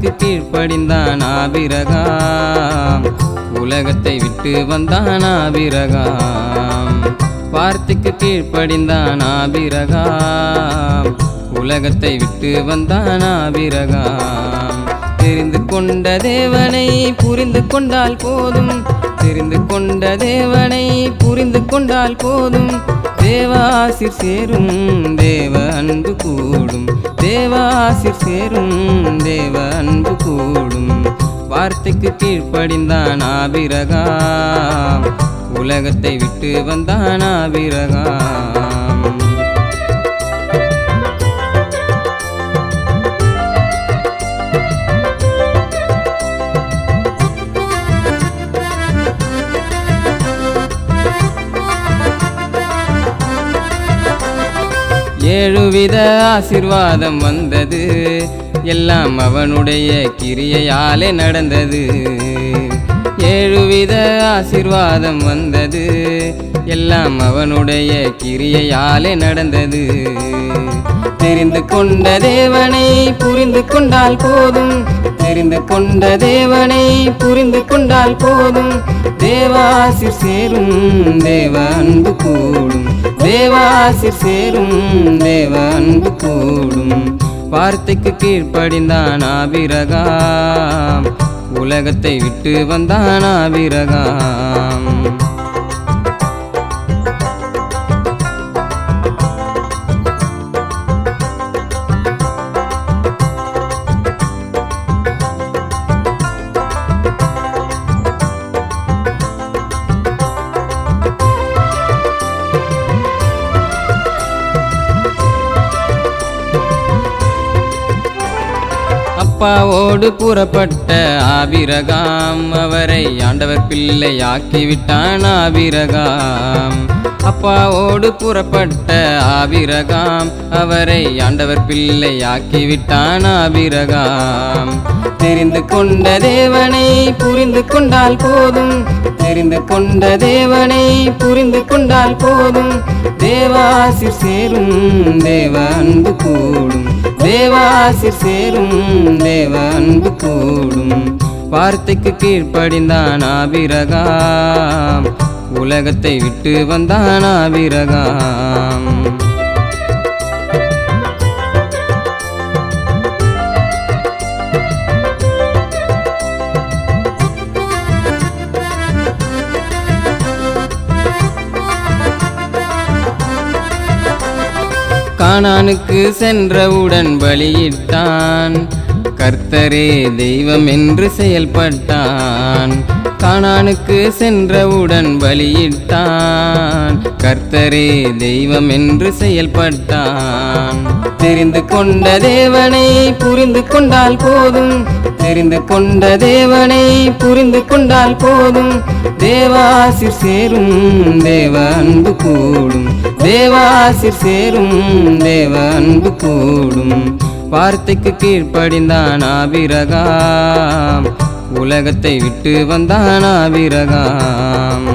வார்த்தைக்கு கீழ்ப்படிந்தான் ஆபிரகாம், உலகத்தை விட்டு வந்தான் ஆபிரகாம். வார்த்தைக்கு கீழ்ப்படிந்தான் ஆபிரகாம், உலகத்தை விட்டு வந்தான் ஆபிரகாம். தெரிந்து கொண்ட தேவனை புரிந்து கொண்டால் போதும், தெரிந்து கொண்ட தேவனை புரிந்து கொண்டால் போதும். தேவாசிர் சேரும் தேவ அன்பு கூடும், தேவாசிர் சேரும் தேவ அன்பு கூடும். வார்த்தைக்கு கீழ்ப்படிந்தான் ஆபிரகாம், உலகத்தை விட்டு வந்தான் ஆபிரகாம். ஏழுவித ஆசீர்வாதம் வந்தது, எல்லாம் அவனுடைய கிரியையாலே நடந்தது. ஏழுவித ஆசீர்வாதம் வந்தது, எல்லாம் அவனுடைய கிரியையாலே நடந்தது. தெரிந்து கொண்ட தேவனை புரிந்து கொண்டால் போதும், தெரிந்து கொண்ட தேவனை புரிந்து கொண்டால் போதும். தேவாசிர் சேரும் தேவ அன்பு கூடும், தேவாசிர் சேரும் தேவ அன்பு கூடும். வார்த்தைக்கு கீழ்ப்படிந்தான் ஆபிரகாம், உலகத்தை விட்டு வந்தான் ஆபிரகாம். அப்பாவோடு புறப்பட்ட ஆபிரகாம், அவரை ஆண்டவர் பிள்ளையாக்கிவிட்டான் ஆபிரகாம். அப்பாவோடு புறப்பட்ட ஆபிரகாம், அவரை ஆண்டவர் பிள்ளையாக்கிவிட்டான் ஆபிரகாம். தெரிந்து கொண்ட தேவனை புரிந்து கொண்டால் போதும், தெரிந்து கொண்ட தேவனை புரிந்து கொண்டால் போதும். தேவாசிர் சேரும் தேவ அன்பு கூடும், தேவாசிர் சேரும் தேவ அன்பு கூடும். வார்த்தைக்கு கீழ்ப்படிந்தான் ஆபிரகாம், உலகத்தை விட்டு வந்தான் ஆபிரகாம். கானானுக்கு சென்றவுடன் பலியிட்டான், கர்த்தரே தெய்வம் என்று செயல்பட்டான். கானானுக்கு சென்றவுடன் பலியிட்டான், கர்த்தரே தெய்வம் என்று செயல்பட்டான். தெரிந்து கொண்ட தேவனை புரிந்து கொண்டால் போதும், தெரிந்து கொண்ட தேவனை புரிந்து கொண்டால் போதும். தேவாசிர் சேரும் தேவ அன்பு கூடும், தேவாசிர் சேரும் தேவ அன்பு கூடும். வார்த்தைக்கு கீழ்ப்படிந்தான் ஆபிரகாம், உலகத்தை விட்டு வந்தான் ஆபிரகாம்.